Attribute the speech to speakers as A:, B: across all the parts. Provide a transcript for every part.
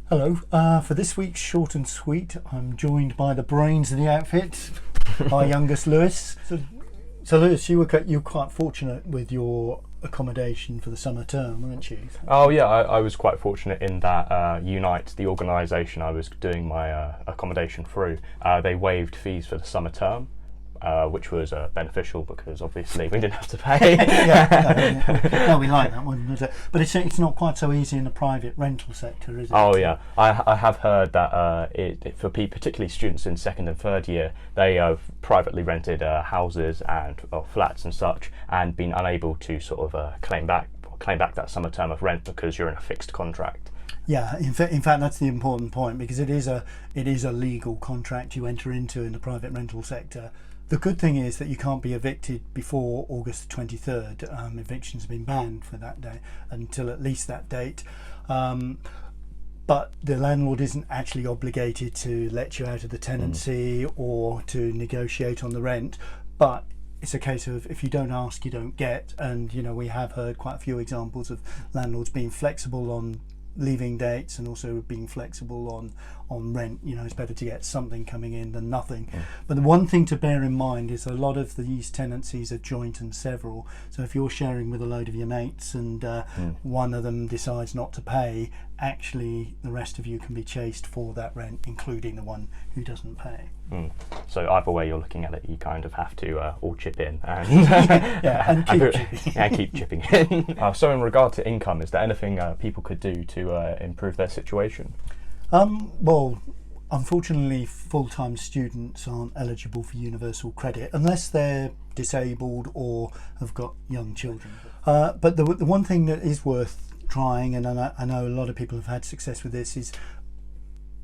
A: Hello. For this week's short and sweet, I'm joined by the brains of the outfit, our youngest Lewis. So Lewis, you were quite fortunate with your accommodation for the summer term, weren't you?
B: Oh yeah, I was quite fortunate in that Unite, the organisation I was doing my accommodation through, they waived fees for the summer term, which was beneficial because obviously we didn't have to pay.
A: No, we like that one, but it's not quite so easy in the private rental sector, is it?
B: Oh yeah, I have heard that for particularly students in second and third year, they have privately rented houses and flats and such, and been unable to sort of claim back that summer term of rent because you're in a fixed contract.
A: Yeah, in fact, that's the important point, because it is a legal contract you enter into in the private rental sector. The good thing is that you can't be evicted before August 23rd. Evictions have been banned for that day until at least that date. But the landlord isn't actually obligated to let you out of the tenancy or to negotiate on the rent. But it's a case of if you don't ask, you don't get. And we have heard quite a few examples of landlords being flexible on leaving dates and also being flexible on rent. It's better to get something coming in than nothing. But the one thing to bear in mind is a lot of these tenancies are joint and several. So if you're sharing with a load of your mates and one of them decides not to pay, actually the rest of you can be chased for that rent, including the one who doesn't pay.
B: So either way you're looking at it, you kind of have to all chip in and, and keep chipping in. So in regard to income, is there anything people could do to improve their situation?
A: Well, unfortunately, full-time students aren't eligible for universal credit unless they're disabled or have got young children. But the one thing that is worth trying, and I know a lot of people have had success with this, is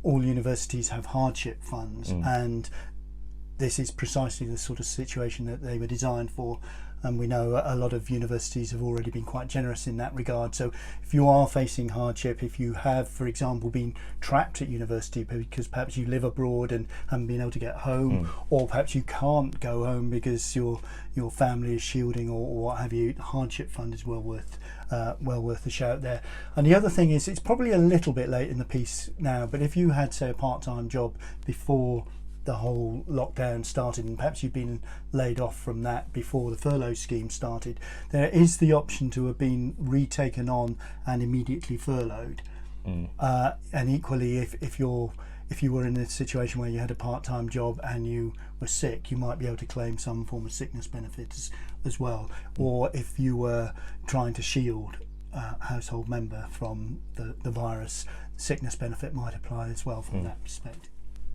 A: all universities have hardship funds, and this is precisely the sort of situation that they were designed for. And we know a lot of universities have already been quite generous in that regard. So if you are facing hardship, if you have, for example, been trapped at university because perhaps you live abroad and haven't been able to get home, or perhaps you can't go home because your family is shielding or what have you, the hardship fund is well worth a shout there. And the other thing is, it's probably a little bit late in the piece now, but if you had, say, a part-time job before the whole lockdown started, and perhaps you've been laid off from that before the furlough scheme started, there is the option to have been retaken on and immediately furloughed. And equally, if you were in a situation where you had a part-time job and you were sick, you might be able to claim some form of sickness benefits as well. Or if you were trying to shield a household member from the virus, sickness benefit might apply as well from that perspective.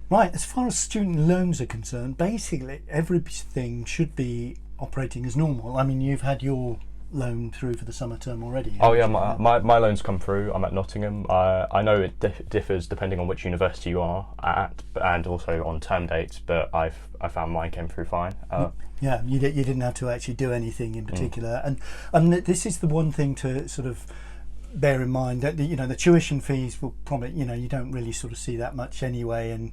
A: Right, as far as student loans are concerned, basically everything should be operating as normal. I mean, you've had your loan through for the summer term already.
B: Oh yeah, my loan's come through. I'm at Nottingham. I know it differs depending on which university you are at, and also on term dates, but I found mine came through fine.
A: Yeah, you didn't have to actually do anything in particular, and this is the one thing to sort of bear in mind, that the tuition fees will probably, you don't really sort of see that much anyway, and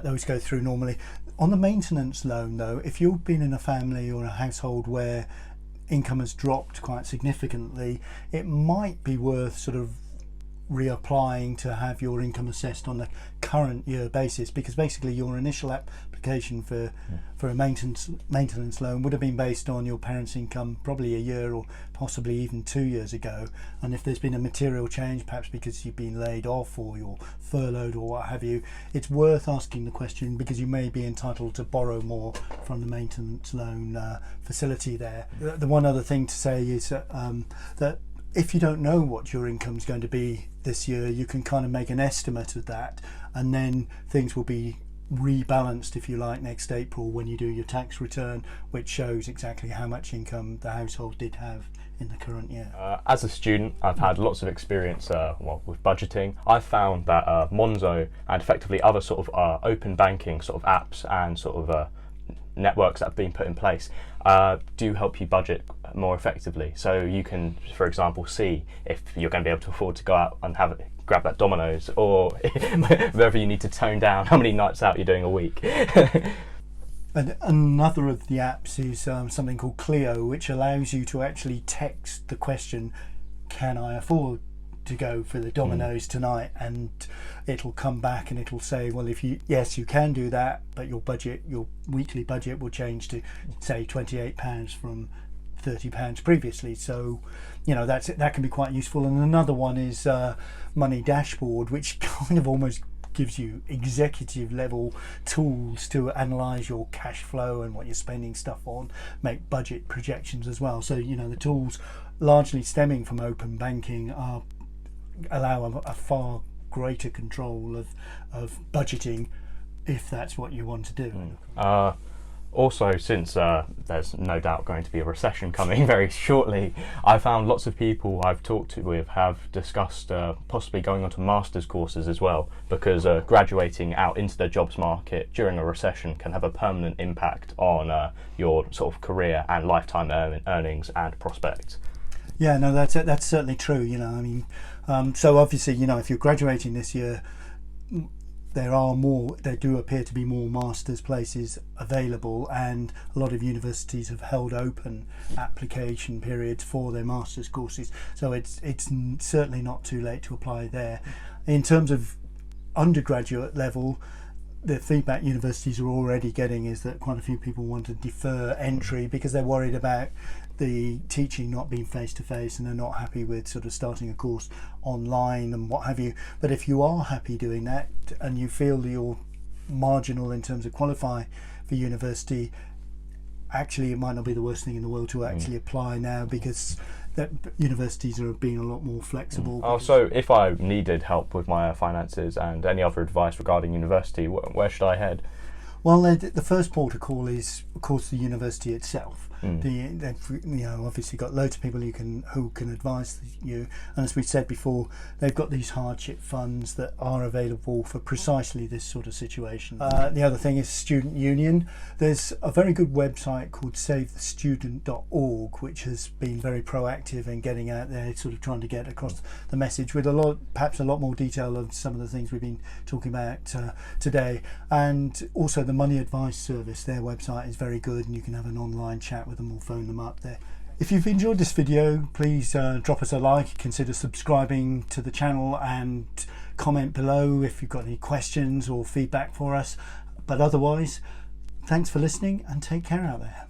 A: those go through normally. On the maintenance loan though, if you've been in a family or a household where income has dropped quite significantly, it might be worth sort of reapplying to have your income assessed on a current year basis, because basically your initial application for a maintenance loan would have been based on your parents' income probably a year or possibly even 2 years ago, and if there's been a material change, perhaps because you've been laid off or you're furloughed or what have you, it's worth asking the question, because you may be entitled to borrow more from the maintenance loan facility there. The one other thing to say is that if you don't know what your income's going to be this year, you can kind of make an estimate of that, and then things will be rebalanced, if you like, next April when you do your tax return, which shows exactly how much income the household did have in the current year.
B: As a student, I've had lots of experience with budgeting. I've found that Monzo and effectively other sort of open banking sort of apps and sort of networks that have been put in place do help you budget more effectively. So you can, for example, see if you're going to be able to afford to go out and grab that Domino's, or whether you need to tone down how many nights out you're doing a week.
A: And another of the apps is something called Clio, which allows you to actually text the question, can I afford to go for the Domino's tonight, and it'll come back and it'll say, well, if you can do that, but your weekly budget will change to say £28 from £30 previously. So that can be quite useful. And another one is Money Dashboard, which kind of almost gives you executive level tools to analyze your cash flow and what you're spending stuff on, make budget projections as well. So the tools largely stemming from open banking allow a far greater control of budgeting, if that's what you want to do.
B: Also, since there's no doubt going to be a recession coming very shortly, I found lots of people I've talked with have discussed possibly going on to master's courses as well, because graduating out into the jobs market during a recession can have a permanent impact on your sort of career and lifetime earnings and prospects.
A: Yeah, no, that's certainly true. So obviously, if you're graduating this year, there do appear to be more master's places available, and a lot of universities have held open application periods for their master's courses. So it's certainly not too late to apply there. In terms of undergraduate level, the feedback universities are already getting is that quite a few people want to defer entry because they're worried about the teaching not being face-to-face, and they're not happy with sort of starting a course online and what have you. But if you are happy doing that and you feel that you're marginal in terms of qualify for university, actually it might not be the worst thing in the world to actually apply now, because that universities are being a lot more flexible.
B: So if I needed help with my finances and any other advice regarding university, where should I head?
A: Well, the first port of call is, of course, the university itself. They've obviously got loads of people who can advise you, and as we said before, they've got these hardship funds that are available for precisely this sort of situation. The other thing is student union. There's a very good website called SaveTheStudent.org, which has been very proactive in getting out there, sort of trying to get across the message with perhaps a lot more detail of some of the things we've been talking about today. And also the Money Advice Service, their website is very good, and you can have an online chat with them or phone them up there. If you've enjoyed this video, please drop us a like, consider subscribing to the channel, and comment below if you've got any questions or feedback for us. But otherwise, thanks for listening and take care out there.